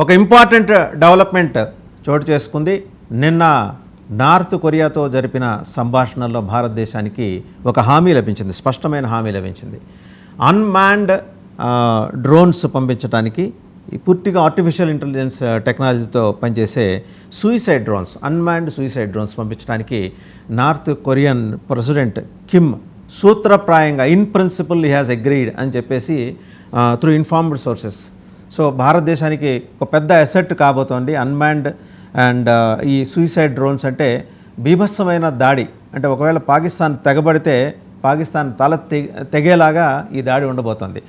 ఒక important development చోటు చేసుకుంది. నిన్న నార్త్ కొరియాతో జరిపిన సంభాషణల్లో భారతదేశానికి ఒక హామీ లభించింది, స్పష్టమైన హామీ లభించింది. అన్మాన్డ్ డ్రోన్స్ పంపించడానికి పూర్తిగా ఆర్టిఫిషియల్ ఇంటెలిజెన్స్ టెక్నాలజీతో పనిచేసే suicide drones, unmanned suicide drones పంపించడానికి నార్త్ కొరియన్ ప్రెసిడెంట్ కిమ్ సూత్రప్రాయంగా in principle he has agreed అని చెప్పేసి త్రూ ఇన్ఫార్మ్డ్ సోర్సెస్. సో భారతదేశానికి ఒక పెద్ద అసెట్ కాబోతోంది అన్మాన్డ్ అండ్ ఈ సూయిసైడ్ డ్రోన్స్. అంటే బీభత్సమైన దాడి, అంటే ఒకవేళ పాకిస్తాన్ తెగబడితే పాకిస్తాన్ తల తెగేలాగా ఈ దాడి ఉండబోతోంది.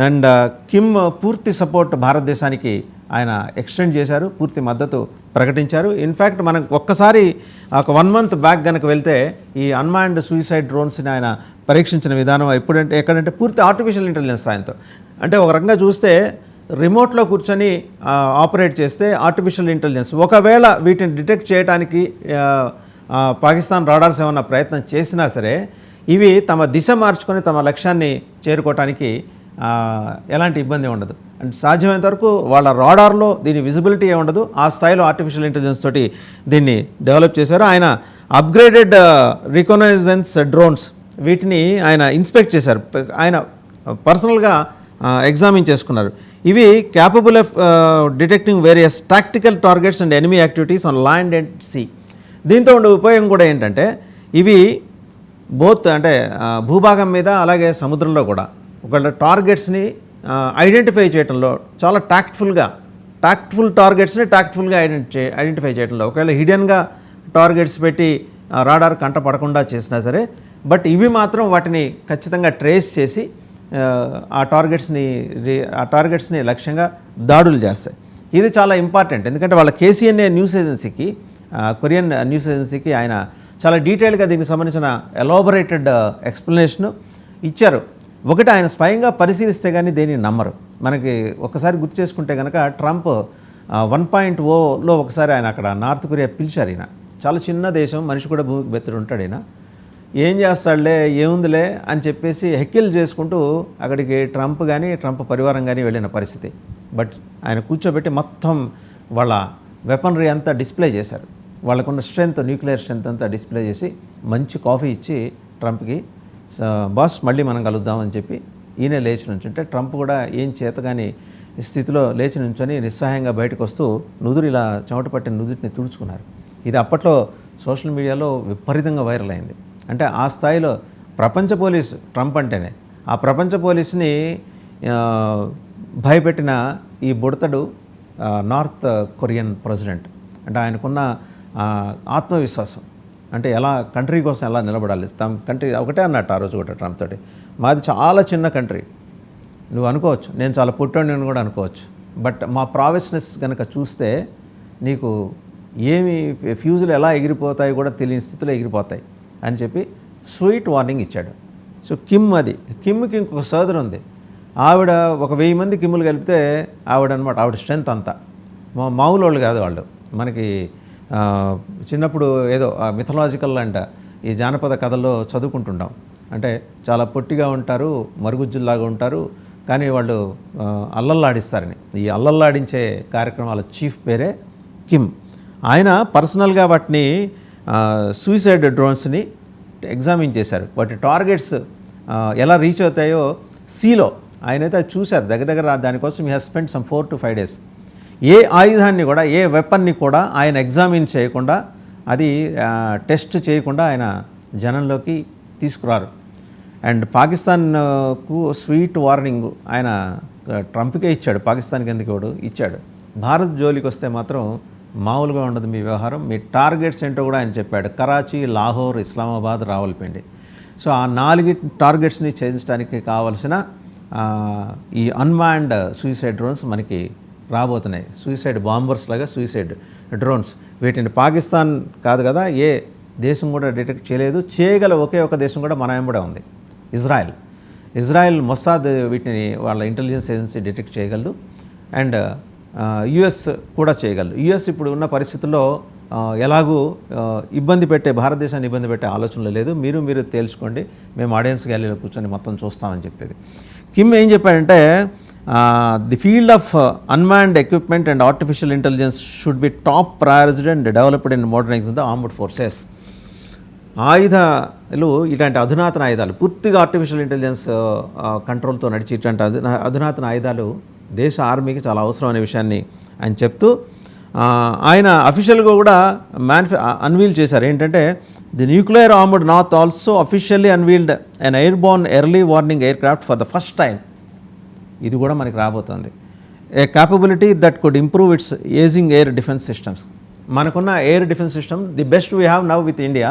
అండ్ కిమ్ పూర్తి సపోర్ట్ భారతదేశానికి ఆయన ఎక్స్టెండ్ చేశారు, పూర్తి మద్దతు ప్రకటించారు. ఇన్ఫ్యాక్ట్ మనం ఒక్కసారి ఒక 1 month బ్యాక్ కనుక వెళ్తే ఈ అన్మాన్డ్ సూయిసైడ్ డ్రోన్స్ని ఆయన పరీక్షించిన విధానం ఎక్కడంటే పూర్తి ఆర్టిఫిషియల్ ఇంటెలిజెన్స్ సాయంతో. అంటే ఒక రకంగా చూస్తే రిమోట్లో కూర్చొని ఆపరేట్ చేస్తే ఆర్టిఫిషియల్ ఇంటెలిజెన్స్ ఒకవేళ వీటిని డిటెక్ట్ చేయడానికి పాకిస్తాన్ రాడార్స్ ఏమన్నా ప్రయత్నం చేసినా సరే ఇవి తమ దిశ మార్చుకొని తమ లక్ష్యాన్ని చేరుకోవటానికి ఎలాంటి ఇబ్బంది ఉండదు. అండ్ సాధ్యమైనంత వరకు వాళ్ళ రాడార్లో దీని విజిబిలిటీ ఉండదు, ఆ స్థాయిలో ఆర్టిఫిషియల్ ఇంటెలిజెన్స్ తోటి దీన్ని డెవలప్ చేశారు. ఆయన అప్గ్రేడెడ్ రికగ్నైజెన్స్ డ్రోన్స్ వీటిని ఆయన ఇన్స్పెక్ట్ చేశారు, ఆయన పర్సనల్గా ఎగ్జామిన్ చేసుకున్నారు. ఇవి capable of detecting various tactical targets and enemy activities on land and sea. దీంతో ఉండే ఉపయోగం కూడా ఏంటంటే ఇవి బోత్ అంటే భూభాగం మీద అలాగే సముద్రంలో కూడా ఒకవేళ టార్గెట్స్ని ఐడెంటిఫై చేయడంలో చాలా టాక్ట్ఫుల్ టార్గెట్స్ని టాక్ట్ఫుల్గా ఐడెంటిఫై చేయడంలో, ఒకవేళ హిడెన్గా టార్గెట్స్ పెట్టి రాడార్ కంట పడకుండా చేసినా సరే, బట్ ఇవి మాత్రం వాటిని ఖచ్చితంగా ట్రేస్ చేసి ఆ టార్గెట్స్ని లక్ష్యంగా దాడులు చేస్తాయి. ఇది చాలా ఇంపార్టెంట్, ఎందుకంటే వాళ్ళ KCNA న్యూస్ ఏజెన్సీకి, కొరియన్ న్యూస్ ఏజెన్సీకి ఆయన చాలా డీటెయిల్గా దీనికి సంబంధించిన ఎలాబొరేటెడ్ ఎక్స్ప్లెనేషన్ ఇచ్చారు. ఒకటి ఆయన స్వయంగా పరిశీలిస్తే కానీ దేన్ని నమ్మరు. మనకి ఒకసారి గుర్తు చేసుకుంటే కనుక ట్రంప్ 1.0లో ఒకసారి ఆయన అక్కడ నార్త్ కొరియా పిలిచారు. ఈయన చాలా చిన్న దేశం, మనిషి కూడా భూమికి బెత్తడు ఉంటాడు. ఈయన ఏం చేస్తాడులే ఏముందిలే అని చెప్పేసి హెక్కిలు చేసుకుంటూ అక్కడికి ట్రంప్ కానీ ట్రంప్ పరివారం కానీ వెళ్ళిన పరిస్థితి. బట్ ఆయన కూర్చోబెట్టి మొత్తం వాళ్ళ వెపనరీ అంతా డిస్ప్లే చేశారు, వాళ్ళకున్న స్ట్రెంగ్త్, న్యూక్లియర్ స్ట్రెంగ్త్ అంతా డిస్ప్లే చేసి మంచి కాఫీ ఇచ్చి ట్రంప్కి, బాస్ మళ్ళీ మనం కలుద్దామని చెప్పి ఈయన లేచి నుంచుంటే ట్రంప్ కూడా ఏం చేతగాని స్థితిలో లేచి నుంచొని నిస్సహాయంగా బయటకు వస్తూ నుదురు ఇలా చెమట పట్టిన నుదుటిని తుడుచుకున్నారు. ఇది అప్పట్లో సోషల్ మీడియాలో విపరీతంగా వైరల్ అయింది. అంటే ఆ స్థాయిలో ప్రపంచ పోలీసు ట్రంప్ అంటేనే, ఆ ప్రపంచ పోలీసుని భయపెట్టిన ఈ బుడతడు నార్త్ కొరియన్ ప్రెసిడెంట్. అంటే ఆయనకున్న ఆత్మవిశ్వాసం, అంటే ఎలా కంట్రీ కోసం ఎలా నిలబడాలి. తమ కంట్రీ ఒకటే అన్నట్టు ఆ రోజు కూడా ట్రంప్ తోటి, మాది చాలా చిన్న కంట్రీ, నువ్వు అనుకోవచ్చు నేను చాలా పుట్టోడిని కూడా అనుకోవచ్చు, బట్ మా ప్రావెస్నెస్ కనుక చూస్తే నీకు ఏమి ఫ్యూజులు ఎలా ఎగిరిపోతాయి కూడా తెలియని స్థితిలో ఎగిరిపోతాయి అని చెప్పి స్వీట్ వార్నింగ్ ఇచ్చాడు. సో కిమ్కి ఇంకొక సోదరు ఉంది, ఆవిడ ఒక 1000 మంది కిమ్ములు కలిపితే ఆవిడ అనమాట, ఆవిడ స్ట్రెంత్ అంతా. మామూలు వాళ్ళు కాదు వాళ్ళు. మనకి చిన్నప్పుడు ఏదో మిథలాజికల్ అంట ఈ జానపద కథల్లో చదువుకుంటుంటాం. అంటే చాలా పొట్టిగా ఉంటారు, మరుగుజ్జుల్లాగా ఉంటారు, కానీ వాళ్ళు అల్లల్లాడిస్తారని. ఈ అల్లల్లాడించే కార్యక్రమాల చీఫ్ పేరే కిమ్. ఆయన పర్సనల్గా వాటిని సూయిసైడ్ డ్రోన్స్ని ఎగ్జామిన్ చేశారు. వాటి టార్గెట్స్ ఎలా రీచ్ అవుతాయో సీలో ఆయనైతే అది చూశారు దగ్గర. దానికోసం he has spend some 4 to 5 days. ఏ ఆయుధాన్ని కూడా, ఏ వెపన్ని కూడా ఆయన ఎగ్జామిన్ చేయకుండా, అది టెస్ట్ చేయకుండా ఆయన జనంలోకి తీసుకురారు. అండ్ పాకిస్తాన్కు స్వీట్ వార్నింగ్ ఆయన ట్రంప్కే ఇచ్చాడు, పాకిస్తాన్కి ఎందుకు ఇచ్చాడు. భారత్ జోలికి వస్తే మాత్రం మామూలుగా ఉండదు మీ వ్యవహారం, మీ టార్గెట్స్ ఏంటో కూడా ఆయన చెప్పాడు. కరాచీ, లాహోర్, ఇస్లామాబాద్, రావల్పిండి. సో ఆ 4 టార్గెట్స్ని ఛేదించడానికి కావాల్సిన ఈ అన్మాన్డ్ సూయిసైడ్ డ్రోన్స్ మనకి రాబోతున్నాయి. సూయిసైడ్ బాంబర్స్ లాగా సూయిసైడ్ డ్రోన్స్. వీటిని పాకిస్తాన్ కాదు కదా, ఏ దేశం కూడా డిటెక్ట్ చేయగల ఒకే ఒక దేశం కూడా మన వెంబడే ఉంది, ఇజ్రాయెల్. మొసాద్ వీటిని వాళ్ళ ఇంటెలిజెన్స్ ఏజెన్సీ డిటెక్ట్ చేయగలదు. అండ్ యుఎస్ కూడా చేయగలరు. యుఎస్ ఇప్పుడు ఉన్న పరిస్థితుల్లో ఎలాగూ భారతదేశాన్ని ఇబ్బంది పెట్టే ఆలోచనలు లేదు. మీరు తెలుసుకోండి, మేము ఆడియన్స్ గ్యాలరీలో కూర్చొని మొత్తం చూస్తామని చెప్పేది. కిమ్ ఏం చెప్పాడంటే the field of unmanned equipment and artificial intelligence should be top prioritised and developed in modernising the armed forces. ఆయుధాలు ఇలాంటి అధునాతన ఆయుధాలు పూర్తిగా ఆర్టిఫిషియల్ ఇంటెలిజెన్స్ కంట్రోల్తో నడిచి ఇట్లాంటి అధునాతన ఆయుధాలు దేశ ఆర్మీకి చాలా అవసరం అనే విషయాన్ని ఆయన చెప్తూ ఆయన అఫీషియల్గా కూడా అన్వీల్ చేశారు. ఏంటంటే the nuclear armed North also officially unveiled an airborne early warning aircraft for the first time. ఇది కూడా మనకి రాబోతుంది. A capability that could improve its ageing air defence systems. మనకున్న air defence system the best we have now with India.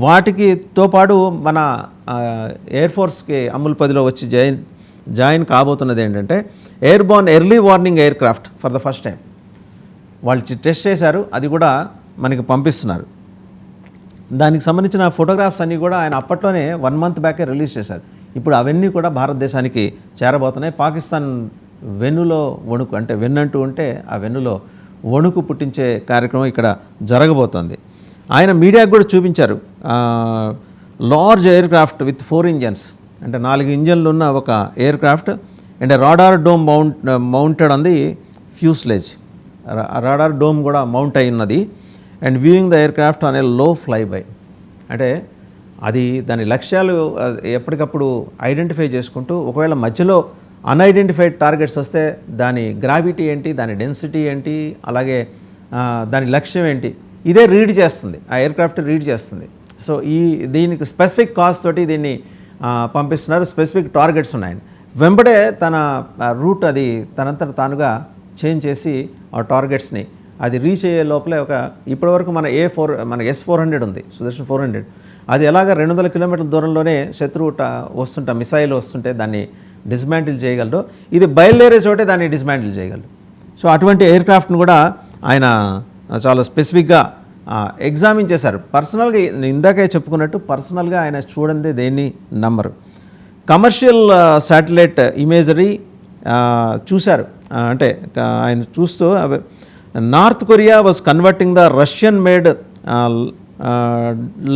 వాటికితో పాటు మన air ఫోర్స్కి అమలు పదిలో వచ్చి జాయిన్ కాబోతున్నది ఏంటంటే airborne early warning aircraft for the first time. వాళ్ళు test చేశారు, అది కూడా మనకి పంపిస్తున్నారు. దానికి సంబంధించిన ఫోటోగ్రాఫ్స్ అన్నీ కూడా ఆయన అప్పట్లోనే 1 month బ్యాకే రిలీజ్ చేశారు. ఇప్పుడు అవన్నీ కూడా భారతదేశానికి చేరబోతున్నాయి. పాకిస్తాన్ వెన్నులో వణుకు, అంటే వెన్నంటూ ఉంటే ఆ వెన్నులో వణుకు పుట్టించే కార్యక్రమం ఇక్కడ జరగబోతోంది. ఆయన మీడియాకు కూడా చూపించారు. Large aircraft with 4 engines, అంటే 4 ఇంజన్లు ఉన్న ఒక aircraft and radar dome mounted on the fuselage. Radar dome కూడా మౌంట్ అయి ఉన్నది. And viewing the aircraft on a low fly by, అంటే అది దాని లక్ష్యాలు ఎప్పటికప్పుడు ఐడెంటిఫై చేసుకుంటూ ఒకవేళ మధ్యలో అన్ఐడెంటిఫైడ్ టార్గెట్స్ వస్తే దాని గ్రావిటీ ఏంటి, దాని డెన్సిటీ ఏంటి, అలాగే దాని లక్ష్యం ఏంటి, ఇదే రీడ్ చేస్తుంది, ఆ ఎయిర్ క్రాఫ్ట్ రీడ్ చేస్తుంది. సో దీనికి స్పెసిఫిక్ కాజ్ తోటి దీన్ని పంపిస్తున్నారు. స్పెసిఫిక్ టార్గెట్స్ ఉన్నాయి. వెంబడే తన రూట్ అది తనంతట తానుగా చేంజ్ చేసి ఆ టార్గెట్స్ని అది రీచ్ అయ్యే లోపలే ఇప్పటివరకు మన మన S-400 ఉంది, సుదర్శన్ 400. అది ఎలాగ 200 kilometers దూరంలోనే శత్రువు మిసైల్ వస్తుంటే దాన్ని డిస్మాంటిల్ చేయగలరు. ఇది బయలుదేరే చోటే దాన్ని డిస్మాంటిల్ చేయగలరు. సో అటువంటి ఎయిర్ క్రాఫ్ట్ను కూడా ఆయన చాలా స్పెసిఫిక్గా ఎగ్జామిన్ చేశారు. పర్సనల్గా ఇందాకే చెప్పుకున్నట్టు పర్సనల్గా ఆయన చూడండి దేన్ని నంబరు. కమర్షియల్ శాటిలైట్ ఇమేజరీ చూశారు. అంటే ఆయన చూస్తూ North Korea was converting the Russian made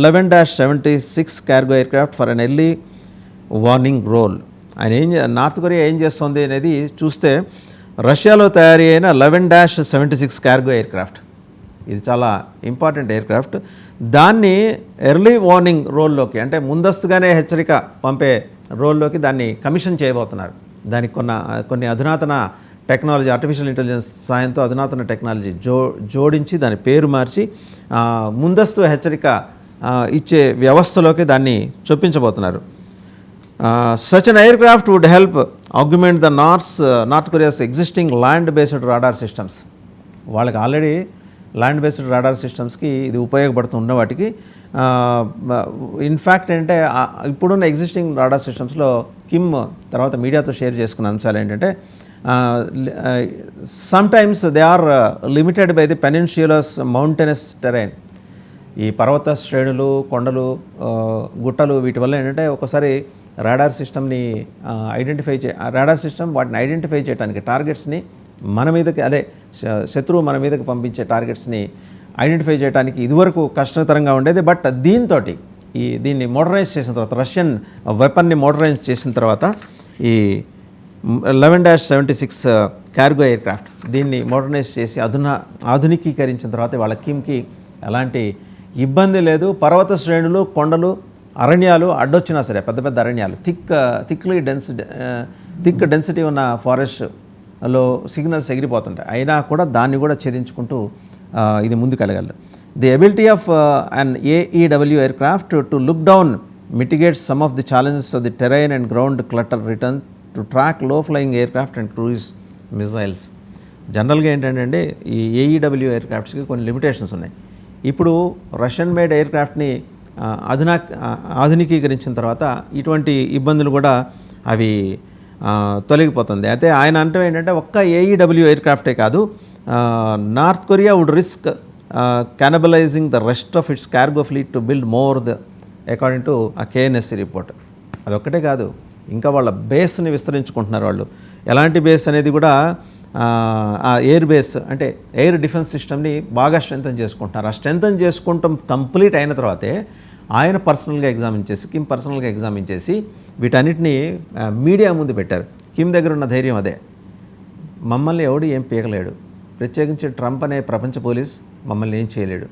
11-76 cargo aircraft for an early warning role. ఆయన నార్త్ కొరియా ఏం చేస్తుంది అనేది చూస్తే రష్యాలో తయారీ అయిన 11-76 కార్గో ఎయిర్ క్రాఫ్ట్, ఇది చాలా ఇంపార్టెంట్ ఎయిర్ క్రాఫ్ట్. దాన్ని ఎర్లీ వార్నింగ్ రోల్లోకి, అంటే ముందస్తుగానే హెచ్చరిక పంపే రోల్లోకి దాన్ని కమిషన్ చేయబోతున్నారు. దానికి కొన్ని అధునాతన టెక్నాలజీ, ఆర్టిఫిషియల్ ఇంటెలిజెన్స్ సాయంతో అధునాతన టెక్నాలజీ జోడించి దాని పేరు మార్చి ముందస్తు హెచ్చరిక ఇచ్చే వ్యవస్థలోకి దాన్ని చొప్పించబోతున్నారు. Such an aircraft would help augment the North Korea's existing land based radar systems. వాళ్ళకి ఆల్రెడీ ల్యాండ్ బేస్డ్ రాడార్ సిస్టమ్స్కి ఇది ఉపయోగపడుతున్న వాటికి ఇన్ఫ్యాక్ట్ అంటే ఇప్పుడున్న ఎగ్జిస్టింగ్ రాడార్ సిస్టమ్స్లో కిమ్ తర్వాత మీడియాతో షేర్ చేసుకున్న అంశాలు ఏంటంటే sometimes they are limited by the peninsula's mountainous terrain. ఈ పర్వత శ్రేణులు, కొండలు, గుట్టలు, వీటి వల్ల ఏంటంటే ఒకసారి రాడార్ సిస్టమ్ని రాడార్ సిస్టమ్ వాటిని ఐడెంటిఫై చేయడానికి, టార్గెట్స్ని మన మీదకి, అదే శత్రువు మన మీదకి పంపించే టార్గెట్స్ని ఐడెంటిఫై చేయడానికి ఇదివరకు కష్టతరంగా ఉండేది. బట్ దీన్ని మోడరైజ్ చేసిన తర్వాత, రష్యన్ వెపన్ని మోడరైజ్ చేసిన తర్వాత ఈ 11-76 కార్గో ఎయిర్ క్రాఫ్ట్ దీన్ని మోడర్నైజ్ చేసి ఆధునికీకరించిన తర్వాత వాళ్ళ కిమ్కి ఎలాంటి ఇబ్బంది లేదు. పర్వత శ్రేణులు, కొండలు, అరణ్యాలు అడ్డొచ్చినా సరే, పెద్ద పెద్ద అరణ్యాలు, థిక్ డెన్సిటీ ఉన్న ఫారెస్ట్లో సిగ్నల్స్ ఎగిరిపోతుంటాయి, అయినా కూడా దాన్ని కూడా ఛేదించుకుంటూ ఇది ముందుకెళ్ళగలరు. The ability of an AEW aircraft to look down mitigates some of the challenges of the terrain and ground clutter return to track low flying aircraft and cruise missiles. జనరల్గా ఏంటంటే ఈ AEW air క్రాఫ్ట్స్కి కొన్ని limitations ఉన్నాయి. ఇప్పుడు Russian made air క్రాఫ్ట్ని ఆధునికీకరించిన తర్వాత ఇటువంటి ఇబ్బందులు కూడా అవి తొలగిపోతుంది. అయితే ఆయన అంటే ఏంటంటే ఒక్క AEW ఎయిర్ క్రాఫ్టే కాదు, North Korea would risk cannibalising the rest of its cargo fleet to build more according to ఆ KNSC రిపోర్ట్. అదొక్కటే కాదు, ఇంకా వాళ్ళ బేస్ని విస్తరించుకుంటున్నారు. వాళ్ళు ఎలాంటి బేస్ అనేది కూడా ఆ ఎయిర్ బేస్, అంటే ఎయిర్ డిఫెన్స్ సిస్టమ్ని బాగా స్ట్రెంథన్ చేసుకుంటున్నారు. ఆ స్ట్రెంథన్ చేసుకుంటాం కంప్లీట్ అయిన తర్వాతే ఆయన పర్సనల్గా ఎగ్జామిన్ చేసి, కిమ్ పర్సనల్గా ఎగ్జామిన్ చేసి వీటన్నిటిని మీడియా ముందు పెట్టారు. కిమ్ దగ్గర ఉన్న ధైర్యం అదే. మమ్మల్ని ఎవడు ఏం పీకలేడు, ప్రత్యేకించి ట్రంప్ అనే ప్రపంచ పోలీస్ మమ్మల్ని ఏం చేయలేడు.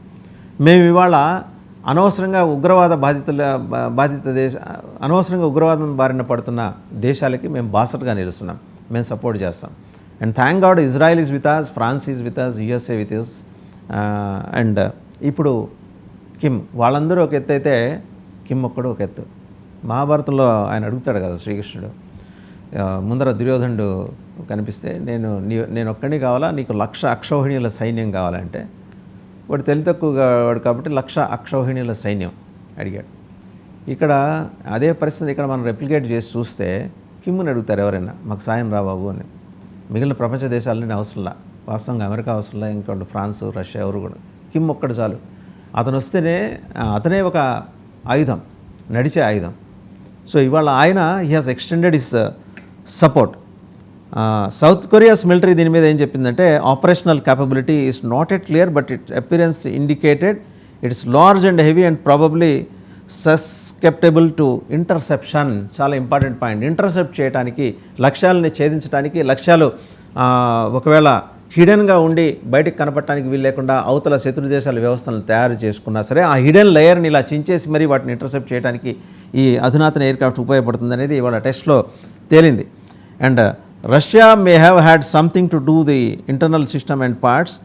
మేము ఇవాళ అనవసరంగా అనవసరంగా ఉగ్రవాదం బారిన పడుతున్న దేశాలకి మేము బాసటగా నిలుస్తున్నాం, మేము సపోర్ట్ చేస్తాం. And thank God Israel is with us, France is with us, USA with us. And ఇప్పుడు కిమ్ వాళ్ళందరూ ఒక ఎత్తు అయితే కిమ్ ఒక్కడు ఒక ఎత్తు. మహాభారతంలో ఆయన అడుగుతాడు కదా శ్రీకృష్ణుడు, ముందర దుర్యోధనుడు కనిపిస్తే నేను ఒక్కడిని కావాలా, నీకు 1,00,000 అక్షౌహిణీల సైన్యం కావాలంటే వాడు తక్కువగా వాడు కాబట్టి 1,00,000 అక్షౌహిణీల సైన్యం అడిగాడు. ఇక్కడ అదే పరిస్థితి ఇక్కడ మనం రెప్లికేట్ చేసి చూస్తే కిమ్ని అడుగుతారు ఎవరైనా, మాకు సాయం రా బాబు అని. మిగిలిన ప్రపంచ దేశాలని అవసరంలా, వాస్తవంగా అమెరికా అవసరంలా, ఇంకోటి ఫ్రాన్స్, రష్యా ఎవరు కూడా, కిమ్ ఒక్కడు చాలు. అతను వస్తేనే అతనే ఒక ఆయుధం, నడిచే ఆయుధం. సో ఇవాళ ఆయన he has extended his support. South Korea's military దీని మీద ఏం చెప్పిందంటే, operational capability is not at clear but it appearance indicated its large and heavy and probably susceptible to interception. చాలా ఇంపార్టెంట్ పాయింట్. ఇంటర్సెప్ట్ చేయడానికి, లక్ష్యాలని ఛేదించడానికి, లక్ష్యాలు ఒకవేళ హిడెన్గా ఉండి బయటకు కనపడటానికి వీలు లేకుండా అవతల శత్రు దేశాల వ్యవస్థలను తయారు చేసుకున్నా సరే ఆ హిడెన్ లేయర్ని ఇలా చించేసి మరీ వాటిని ఇంటర్సెప్ట్ చేయడానికి ఈ అధునాతన ఎయిర్క్రాఫ్ట్ ఉపయోగపడుతుంది అనేది ఇవాళ టెస్ట్లో తేలింది. And Russia may have had something to do the internal system and parts.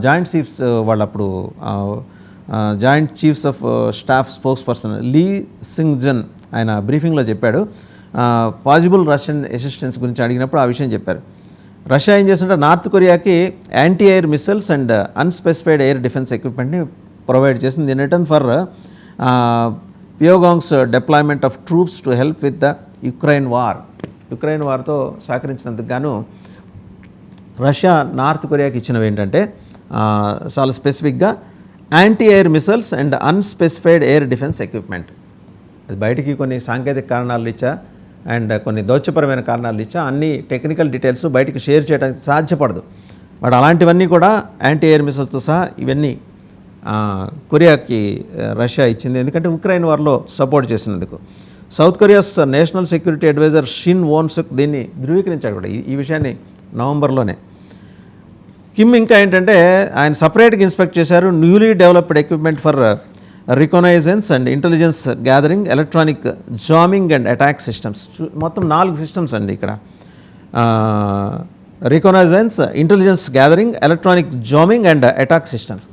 Joint chiefs వాళ్ళప్పుడు joint chiefs of staff spokesperson Lee Sungjun ఆయన బ్రీఫింగ్లో చెప్పాడు. పాసిబుల్ రష్యన్ అసిస్టెన్స్ గురించి అడిగినప్పుడు ఆ విషయం చెప్పారు. రష్యా ఏం చేస్తుంటే నార్త్ కొరియాకి anti air missiles and unspecified air defence ఎక్విప్మెంట్ని ప్రొవైడ్ చేసింది in return for Pyongyang's deployment of troops to help with the Ukraine వార్తో సహకరించినందుకు గాను రష్యా నార్త్ కొరియాకి ఇచ్చినవి ఏంటంటే చాలా స్పెసిఫిక్గా anti air missiles and unspecified air defence equipment. అది బయటికి కొన్ని సాంకేతిక కారణాలు ఇచ్చా అండ్ కొన్ని దౌత్యపరమైన కారణాలు ఇచ్చా, అన్ని టెక్నికల్ డీటెయిల్స్ బయటికి షేర్ చేయడానికి సాధ్యపడదు. బట్ అలాంటివన్నీ కూడా యాంటీ ఎయిర్ మిసైల్స్తో సహా ఇవన్నీ కొరియాకి రష్యా ఇచ్చింది, ఎందుకంటే ఉక్రెయిన్ వార్లో సపోర్ట్ చేసినందుకు. South Korea's national security adviser Shin Wonsik దీన్ని ధృవీకరించాడు కూడా ఈ విషయాన్ని నవంబర్లోనే. కిమ్ ఇంకా ఏంటంటే ఆయన సపరేట్గా ఇన్స్పెక్ట్ చేశారు newly developed equipment for reconnaissance and intelligence gathering, electronic jamming and attack systems. మొత్తం 4 సిస్టమ్స్ అండి ఇక్కడ. Reconnaissance, intelligence gathering, electronic jamming and attack systems.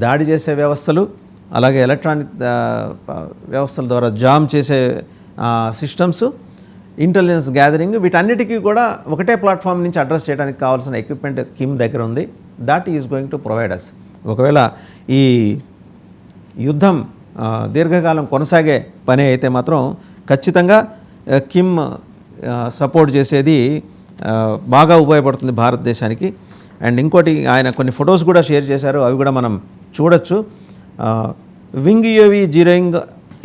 దాడి చేసే వ్యవస్థలు, అలాగే ఎలక్ట్రానిక్ వ్యవస్థల ద్వారా జామ్ చేసే సిస్టమ్స్, ఇంటెలిజెన్స్ గ్యాదరింగ్, వీటన్నిటికీ కూడా ఒకటే ప్లాట్ఫామ్ నుంచి అడ్రస్ చేయడానికి కావాల్సిన ఎక్విప్మెంట్ కిమ్ దగ్గర ఉంది. That is going to provide us. ఒకవేళ ఈ యుద్ధం దీర్ఘకాలం కొనసాగే పని అయితే మాత్రం ఖచ్చితంగా కిమ్ సపోర్ట్ చేసేది బాగా ఉపయోగపడుతుంది భారతదేశానికి. అండ్ ఇంకోటి ఆయన కొన్ని ఫొటోస్ కూడా షేర్ చేశారు, అవి కూడా మనం చూడొచ్చు. Wing UAV zeroing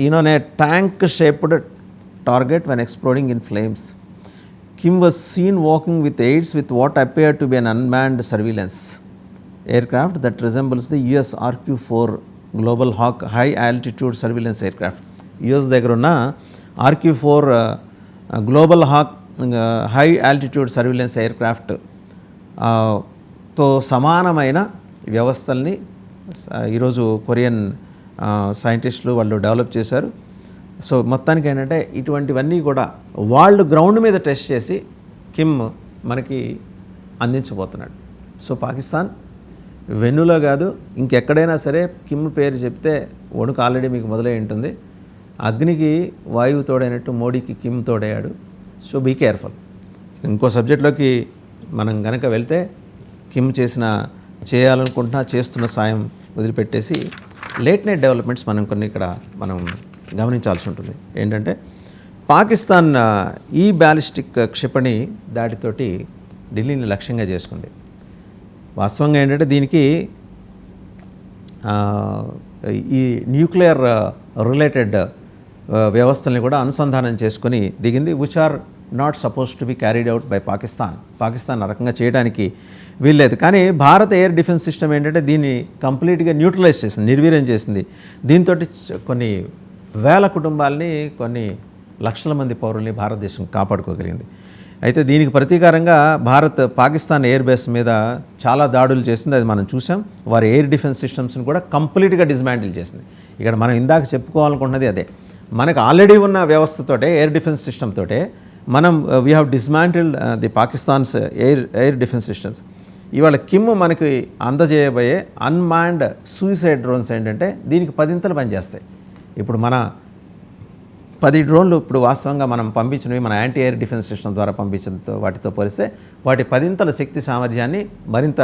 in a tank shaped target when exploding in flames. Kim was seen walking with aides with what appeared to be an unmanned surveillance aircraft that resembles the US RQ-4 Global Hawk high altitude surveillance aircraft. US దగ్గర ఉన్న RQ-4 Global Hawk high altitude surveillance aircraft తో సమానమైన వ్యవస్థల్ని ఈరోజు Korean సైంటిస్టులు వాళ్ళు develop చేశారు. So మొత్తానికి ఏంటంటే ఇటువంటివన్నీ కూడా వాళ్ళు గ్రౌండ్ మీద టెస్ట్ చేసి కిమ్ మనకి అందించబోతున్నాడు. సో పాకిస్తాన్ వెన్నులో కాదు ఇంకెక్కడైనా సరే కిమ్ పేరు చెప్తే వణుకు ఆల్రెడీ మీకు మొదలై ఉంటుంది. అగ్నికి వాయువు తోడైనట్టు మోడీకి కిమ్ తోడయ్యాడు. So be careful. ఇంకో సబ్జెక్ట్లోకి మనం గనక వెళ్తే కిమ్ చేస్తున్న సాయం వదిలిపెట్టేసి లేట్ నైట్ డెవలప్మెంట్స్ మనం కొన్ని ఇక్కడ మనం గమనించాల్సి ఉంటుంది. ఏంటంటే పాకిస్తాన్ ఈ బ్యాలిస్టిక్ క్షిపణి దాడితోటి ఢిల్లీని లక్ష్యంగా చేసుకుంది. వాస్తవంగా ఏంటంటే దీనికి ఈ న్యూక్లియర్ రిలేటెడ్ వ్యవస్థల్ని కూడా అనుసంధానం చేసుకొని దిగింది, which are not suppose to be carried out by Pakistan ఆ రకంగా చేయడానికి వీల్లేదు. కానీ భారత ఎయిర్ డిఫెన్స్ సిస్టమ్ ఏంటంటే దీన్ని కంప్లీట్గా న్యూట్రలైజ్ చేసింది, నిర్వీర్యం చేసింది. దీంతో కొన్ని వేల కుటుంబాలని, కొన్ని లక్షల మంది పౌరుల్ని భారతదేశం కాపాడుకోగలిగింది. అయితే దీనికి ప్రతీకారంగా భారత్ పాకిస్తాన్ ఎయిర్ బేస్ మీద చాలా దాడులు చేసింది, అది మనం చూసాం. వారి ఎయిర్ డిఫెన్స్ సిస్టమ్స్ని కూడా కంప్లీట్గా డిస్మాంటిల్ చేసింది. ఇక్కడ మనం ఇందాక చెప్పుకోవాలనుకున్నది అదే, మనకు ఆల్రెడీ ఉన్న వ్యవస్థతోటే ఎయిర్ డిఫెన్స్ సిస్టమ్ తోటే మనం we have dismantled the Pakistan's air defence systems. ఇవాళ కిమ్ మనకి అందజేయబోయే అన్మాన్డ్ సూసైడ్ డ్రోన్స్ ఏంటంటే దీనికి 10 పనిచేస్తాయి. ఇప్పుడు మన 10 డ్రోన్లు ఇప్పుడు వాస్తవంగా మనం పంపించినవి మన యాంటీ ఎయిర్ డిఫెన్స్ సిస్టమ్ ద్వారా పంపించిన వాటితో పోలిస్తే వాటి 10 శక్తి సామర్థ్యాన్ని మరింత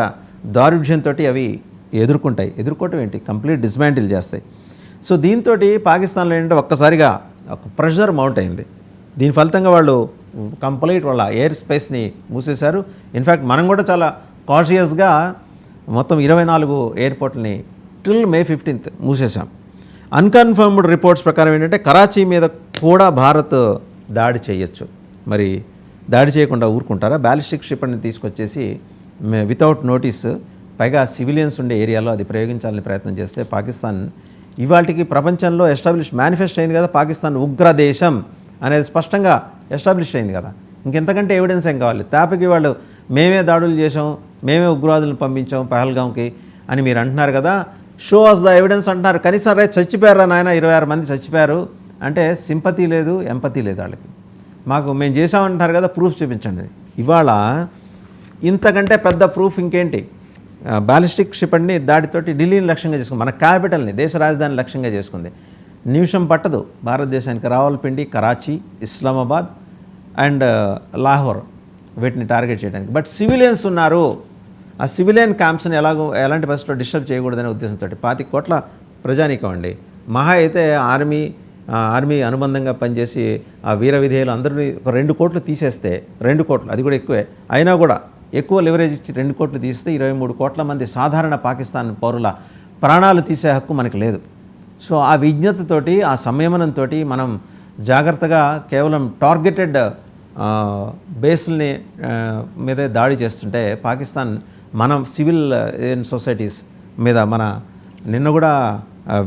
దారుఢ్యంతో అవి ఎదుర్కోవటం ఏంటి, కంప్లీట్ డిస్మాంటిల్ చేస్తాయి. సో దీంతో పాకిస్తాన్లో ఏంటంటే ఒక్కసారిగా ఒక ప్రెషర్ మౌంట్ అయింది. దీని ఫలితంగా వాళ్ళు కంప్లీట్ వాళ్ళ ఎయిర్ స్పేస్ని మూసేశారు. ఇన్ఫ్యాక్ట్ మనం కూడా చాలా కాషియస్గా మొత్తం 24 ఎయిర్పోర్ట్ని టిల్ May 15th మూసేశాం. అన్కన్ఫర్మ్డ్ రిపోర్ట్స్ ప్రకారం ఏంటంటే కరాచీ మీద కూడా భారత్ దాడి చేయొచ్చు. మరి దాడి చేయకుండా ఊరుకుంటారా? బ్యాలిస్టిక్ క్షిపణిని తీసుకొచ్చేసి వితౌట్ నోటీస్, పైగా సివిలియన్స్ ఉండే ఏరియాలో అది ప్రయోగించాలని ప్రయత్నం చేస్తే పాకిస్తాన్ ఇవాళకి ప్రపంచంలో మేనిఫెస్ట్ అయింది కదా, పాకిస్తాన్ ఉగ్రదేశం అనేది స్పష్టంగా ఎస్టాబ్లిష్ అయింది కదా. ఇంకెంతకంటే ఎవిడెన్స్ ఏం కావాలి? తాపకి వాళ్ళు మేమే దాడులు చేసాం, మేమే ఉగ్రవాదులను పంపించాం పహల్గాంకి అని మీరు అంటున్నారు కదా, షో అస్ ద ఎవిడెన్స్ అంటున్నారు. కనీసం రే చచ్చిపోయారా నాయన, 26 మంది చచ్చిపోయారు అంటే సింపతి లేదు, ఎంపతి లేదు వాళ్ళకి. మేము చేసామంటున్నారు కదా, ప్రూఫ్ చూపించండి. ఇవాళ ఇంతకంటే పెద్ద ప్రూఫ్ ఇంకేంటి? బ్యాలిస్టిక్ క్షిపణిని దాడితోటి ఢిల్లీని లక్ష్యంగా చేసుకుంది, మన క్యాపిటల్ని, దేశ రాజధాని లక్ష్యంగా చేసుకుంది. నిమిషం పట్టదు భారతదేశానికి రావల్పిండి, కరాచీ, ఇస్లామాబాద్ అండ్ లాహోర్ వీటిని టార్గెట్ చేయడానికి. బట్ సివిలియన్స్ ఉన్నారు, ఆ సివిలియన్ క్యాంప్స్ని ఎలాంటి పరిస్థితుల్లో డిస్టర్బ్ చేయకూడదనే ఉద్దేశంతో 25 కోట్ల ప్రజానీకం అండి. మహా అయితే ఆర్మీ అనుబంధంగా పనిచేసి ఆ వీర విధేయులు అందరినీ ఒక 2 కోట్లు తీసేస్తే, 2 కోట్లు అది కూడా ఎక్కువే, అయినా కూడా ఎక్కువ లివరేజ్ ఇచ్చి 2 కోట్లు తీస్తే 23 కోట్ల మంది సాధారణ పాకిస్తాన్ పౌరుల ప్రాణాలు తీసే హక్కు మనకు లేదు. సో ఆ విజ్ఞతతోటి, ఆ సంయమనంతో మనం జాగ్రత్తగా కేవలం టార్గెటెడ్ బేస్ని మీదే దాడి చేస్తుంటే పాకిస్తాన్ మనం సివిల్ సొసైటీస్ మీద నిన్న కూడా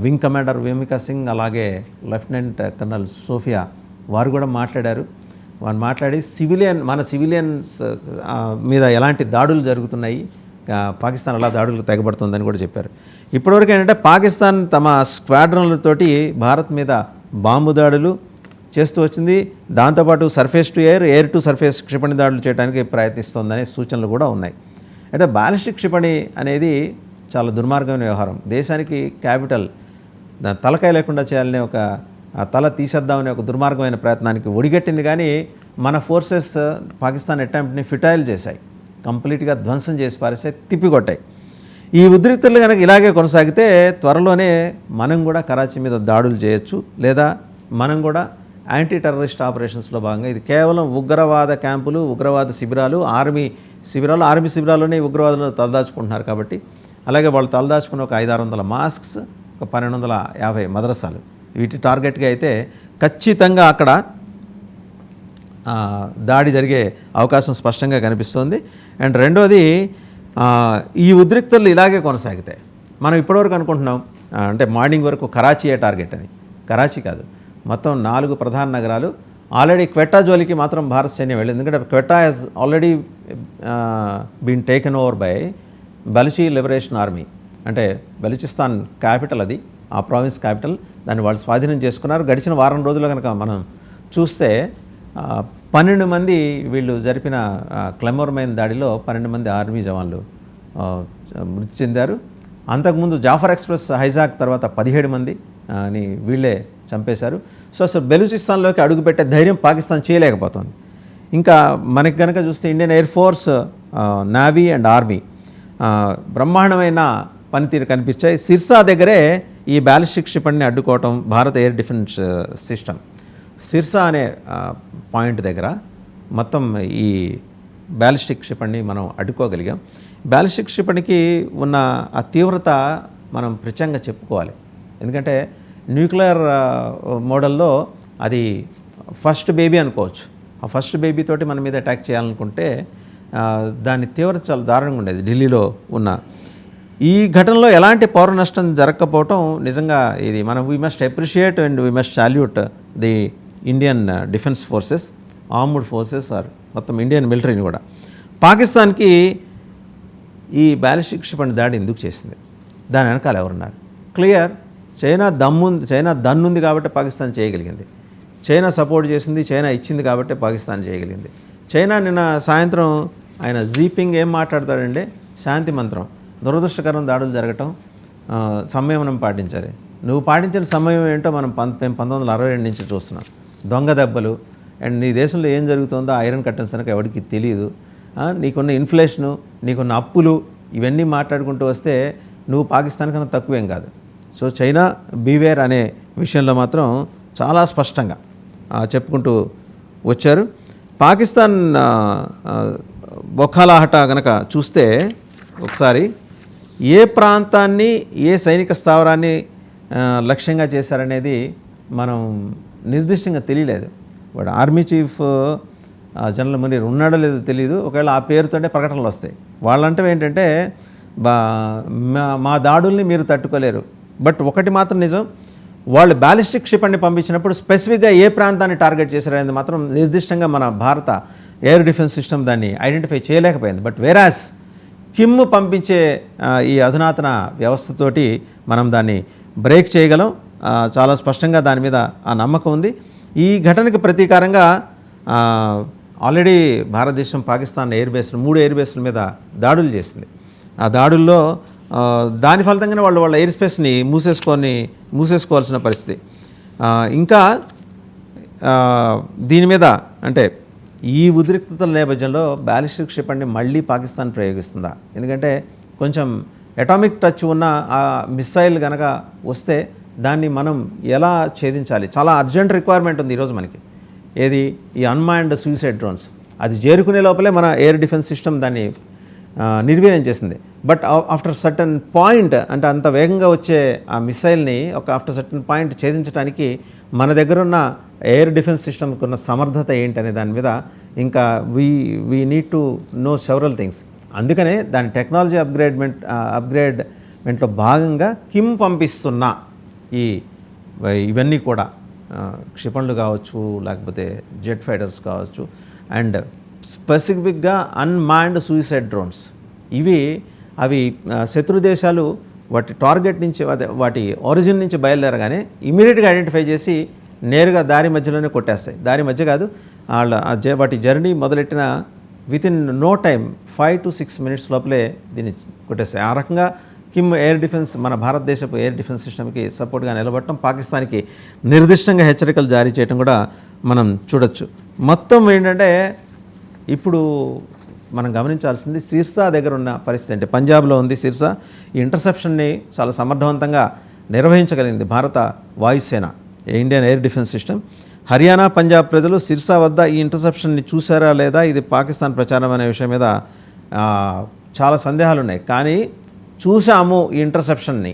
వింగ్ కమాండర్ వేమికా సింగ్ అలాగే లెఫ్టినెంట్ కర్నల్ సోఫియా వారు కూడా మాట్లాడారు. వారు మాట్లాడి మన సివిలియన్స్ మీద ఎలాంటి దాడులు జరుగుతున్నాయి, పాకిస్తాన్ అలా దాడులకు తెగబడుతుందని కూడా చెప్పారు. ఇప్పటివరకు ఏంటంటే పాకిస్తాన్ తమ స్క్వాడ్రన్లతోటి భారత్ మీద బాంబు దాడులు చేస్తూ వచ్చింది. దాంతోపాటు surface to air to surface క్షిపణి దాడులు చేయడానికి ప్రయత్నిస్తోందనే సూచనలు కూడా ఉన్నాయి. అంటే బ్యాలిస్టిక్ క్షిపణి అనేది చాలా దుర్మార్గమైన వ్యవహారం. దేశానికి క్యాపిటల్ తలకాయ లేకుండా చేయాలనే తల తీసేద్దామనే ఒక దుర్మార్గమైన ప్రయత్నానికి ఒడిగట్టింది. కానీ మన ఫోర్సెస్ పాకిస్తాన్ అటెంప్ట్ని ఫిటైల్ చేశాయి, కంప్లీట్గా ధ్వంసం చేసి పారేసాయి, తిప్పికొట్టాయి. ఈ ఉద్రిక్తలు కనుక ఇలాగే కొనసాగితే త్వరలోనే మనం కూడా కరాచీ మీద దాడులు చేయొచ్చు, లేదా మనం కూడా యాంటీ టెర్రరిస్ట్ ఆపరేషన్స్లో భాగంగా, ఇది కేవలం ఉగ్రవాద క్యాంపులు, ఉగ్రవాద శిబిరాలు, ఆర్మీ శిబిరాల్లోనే ఉగ్రవాదులు తలదాచుకుంటున్నారు కాబట్టి, అలాగే వాళ్ళు తలదాచుకున్న ఒక 500-600 మాస్క్స్, ఒక 1250 మదరసాలు, వీటి టార్గెట్గా అయితే ఖచ్చితంగా అక్కడ దాడి జరిగే అవకాశం స్పష్టంగా కనిపిస్తోంది. అండ్ రెండోది, ఈ ఉద్రిక్తలు ఇలాగే కొనసాగితే మనం ఇప్పటివరకు అనుకుంటున్నాం అంటే మార్నింగ్ వరకు కరాచీయే టార్గెట్ అని. కరాచీ కాదు, మొత్తం 4 ప్రధాన నగరాలు. ఆల్రెడీ క్వెట్టా జోలికి మాత్రం భారత సైన్యం వెళ్ళింది, ఎందుకంటే Quetta has already been taken over by Balochi liberation army. అంటే బలూచిస్తాన్ క్యాపిటల్ అది, ఆ ప్రావిన్స్ క్యాపిటల్, దాన్ని వాళ్ళు స్వాధీనం చేసుకున్నారు. గడిచిన వారం రోజుల్లో కనుక మనం చూస్తే 12 మంది వీళ్ళు జరిపిన క్లెమోర్ మైన్ దాడిలో 12 మంది ఆర్మీ జవాన్లు మృతి చెందారు. అంతకుముందు జాఫర్ ఎక్స్ప్రెస్ హైజాక్ తర్వాత 17 మంది అని వీళ్ళే చంపేశారు. సో అసలు బెలూచిస్తాన్లోకి అడుగుపెట్టే ధైర్యం పాకిస్తాన్ చేయలేకపోతుంది. ఇంకా మనకి కనుక చూస్తే Indian air force, navy and army బ్రహ్మాండమైన పనితీరు కనిపించాయి. సిర్సా దగ్గరే ఈ బ్యాలిస్టిక్ క్షిపణిని అడ్డుకోవటం భారత ఎయిర్ డిఫెన్స్ సిస్టమ్. సిర్సా అనే పాయింట్ దగ్గర మొత్తం ఈ బ్యాలిస్టిక్ క్షిపణిని మనం అడ్డుకోగలిగాం. బ్యాలిస్టిక్ క్షిపణికి ఉన్న ఆ తీవ్రత మనం ప్రత్యేకంగా చెప్పుకోవాలి. ఎందుకంటే న్యూక్లియర్ మోడల్లో అది ఫస్ట్ బేబీ అనుకోవచ్చు. ఆ ఫస్ట్ బేబీ తోటి మన మీద అటాక్ చేయాలనుకుంటే దాని తీవ్రత చాలా దారుణంగా ఉండేది. ఢిల్లీలో ఉన్న ఈ ఘటనలో ఎలాంటి పౌర నష్టం జరగకపోవటం నిజంగా ఇది we must appreciate and we must salute the Indian defence forces. Armed forces are మొత్తం ఇండియన్ మిలిటరీని కూడా. పాకిస్తాన్కి ఈ బ్యాలిస్టిక్ క్షిపణి దాడి ఎందుకు చేసింది? దాని వెనకాల ఎవరున్నారు? క్లియర్. చైనా దన్నుంది కాబట్టి పాకిస్తాన్ చేయగలిగింది. చైనా సపోర్ట్ చేసింది, చైనా ఇచ్చింది కాబట్టి పాకిస్తాన్ చేయగలిగింది. చైనా నిన్న సాయంత్రం ఆయన జీపింగ్ ఏం మాట్లాడతాడంటే శాంతి మంత్రం, దురదృష్టకరం దాడులు జరగటం, సంయమనం పాటించాలి. నువ్వు పాటించిన సమయం ఏంటో మేము 1962 నుంచి చూస్తున్నాం. దొంగ దెబ్బలు అండ్ నీ దేశంలో ఏం జరుగుతుందో ఐరన్ కర్టన్స్ కనుక ఎవరికి తెలియదు. నీకున్న ఇన్ఫ్లేషను, నీకున్న అప్పులు, ఇవన్నీ మాట్లాడుకుంటూ వస్తే నువ్వు పాకిస్తాన్ కన్నా తక్కువేం కాదు. సో చైనా బీవేర్ అనే విషయంలో మాత్రం చాలా స్పష్టంగా చెప్పుకుంటూ వచ్చారు. పాకిస్తాన్ బొఖాలాహట కనుక చూస్తే ఒకసారి ఏ ప్రాంతాన్ని, ఏ సైనిక స్థావరాన్ని లక్ష్యంగా చేశారనేది మనం నిర్దిష్టంగా తెలియలేదు. వాడు ఆర్మీ చీఫ్ జనరల్ మునీర్ ఉన్నాడో లేదో తెలియదు. ఒకవేళ ఆ పేరుతోనే ప్రకటనలు వస్తాయి. వాళ్ళంటే ఏంటంటే మా దాడుల్ని మీరు తట్టుకోలేరు. బట్ ఒకటి మాత్రం నిజం, వాళ్ళు బ్యాలిస్టిక్ క్షిపణిని పంపించినప్పుడు స్పెసిఫిక్గా ఏ ప్రాంతాన్ని టార్గెట్ చేశారనేది మాత్రం నిర్దిష్టంగా మన భారత ఎయిర్ డిఫెన్స్ సిస్టమ్ దాన్ని ఐడెంటిఫై చేయలేకపోయింది. బట్ వేరాస్ కిమ్ పంపించే ఈ అధునాతన వ్యవస్థతోటి మనం దాన్ని బ్రేక్ చేయగలం. చాలా స్పష్టంగా దాని మీద ఆ నమ్మకం ఉంది. ఈ ఘటనకి ప్రతీకారంగా ఆల్రెడీ భారతదేశం పాకిస్తాన్ మూడు ఎయిర్ బేస్ల మీద దాడులు చేసింది. ఆ దాడుల్లో దాని ఫలితంగానే వాళ్ళ ఎయిర్ స్పేస్ని మూసేసుకోవాల్సిన పరిస్థితి. ఇంకా దీని మీద అంటే ఈ ఉద్రిక్తతల నేపథ్యంలో బ్యాలిస్టిక్ క్షిపణిని మళ్ళీ పాకిస్తాన్ ప్రయోగిస్తుందా? ఎందుకంటే కొంచెం అటామిక్ టచ్ ఉన్న ఆ మిస్సైల్ కనుక వస్తే దాన్ని మనం ఎలా ఛేదించాలి? చాలా అర్జెంట్ రిక్వైర్మెంట్ ఉంది ఈరోజు మనకి. ఏది? ఈ అన్మాన్డ్ సూసైడ్ డ్రోన్స్. అది చేరుకునే లోపలే మన ఎయిర్ డిఫెన్స్ సిస్టమ్ దాన్ని నిర్వీర్యం చేసింది. బట్ ఆఫ్టర్ సర్టన్ పాయింట్, అంటే అంత వేగంగా వచ్చే ఆ మిసైల్ని ఆఫ్టర్ సర్టన్ పాయింట్ ఛేదించడానికి మన దగ్గర ఉన్న ఎయిర్ డిఫెన్స్ సిస్టమ్కి ఉన్న సమర్థత ఏంటనే దాని మీద ఇంకా we need to know several things. అందుకనే దాని టెక్నాలజీ అప్గ్రేడ్మెంట్లో భాగంగా కిమ్ పంపిస్తున్న ఇవన్నీ కూడా క్షిపణులు కావచ్చు, లేకపోతే జెట్ ఫైటర్స్ కావచ్చు, అండ్ స్పెసిఫిక్గా అన్మాన్డ్ సూసైడ్ డ్రోన్స్. అవి శత్రు దేశాలు వాటి టార్గెట్ నుంచి, వాటి ఒరిజిన్ నుంచి బయలుదేరగానే ఇమీడియట్గా ఐడెంటిఫై చేసి నేరుగా దారి మధ్యలోనే కొట్టేస్తాయి. దారి మధ్య కాదు, వాటి జర్నీ మొదలెట్టిన within no time 5 to 6 minutes లోపలే దీన్ని కొట్టేస్తాయి. ఆ రకంగా కిమ్ ఎయిర్ డిఫెన్స్, మన భారతదేశపు ఎయిర్ డిఫెన్స్ సిస్టమ్కి సపోర్ట్గా నిలబడటం, పాకిస్తాన్కి నిర్దిష్టంగా హెచ్చరికలు జారీ చేయడం కూడా మనం చూడొచ్చు. మొత్తం ఏంటంటే ఇప్పుడు మనం గమనించాల్సింది సిర్సా దగ్గర ఉన్న పరిస్థితి. అంటే పంజాబ్లో ఉంది సిర్సా. ఈ ఇంటర్సెప్షన్ని చాలా సమర్థవంతంగా నిర్వహించగలిగింది భారత వాయుసేన, Indian air defence system. Haryana, Punjab ప్రజలు సిర్సా వద్ద ఈ ఇంటర్సెప్షన్ని చూసారా లేదా, ఇది పాకిస్తాన్ ప్రచారం అనే విషయం మీద చాలా సందేహాలు ఉన్నాయి. కానీ చూసాము ఈ ఇంటర్సెప్షన్ని.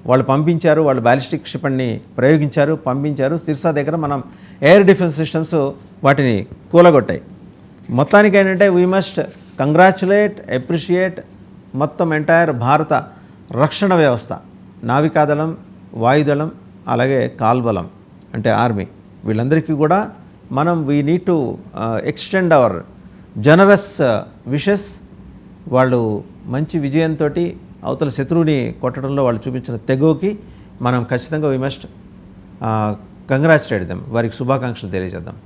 వాళ్ళు పంపించారు, వాళ్ళు బ్యాలిస్టిక్ క్షిపణిని ప్రయోగించారు, పంపించారు. సిర్సా దగ్గర మనం ఎయిర్ డిఫెన్స్ సిస్టమ్స్ వాటిని కూలగొట్టాయి. మొత్తానికి ఏంటంటే వీ మస్ట్ కంగ్రాచులేట్, అప్రిషియేట్ మొత్తం ఎంటైర్ భారత రక్షణ వ్యవస్థ, నావికాదళం, వాయుదళం, అలాగే కాల్బలం అంటే ఆర్మీ, వీళ్ళందరికీ కూడా మనం we need to extend our generous wishes. వాళ్ళు మంచి విజయంతో అవతల శత్రువుని కొట్టడంలో వాళ్ళు చూపించిన తెగువకి మనం ఖచ్చితంగా వీ మస్ట్ కంగ్రాచులేట్ దెమ్, వారికి శుభాకాంక్షలు తెలియజేద్దాం.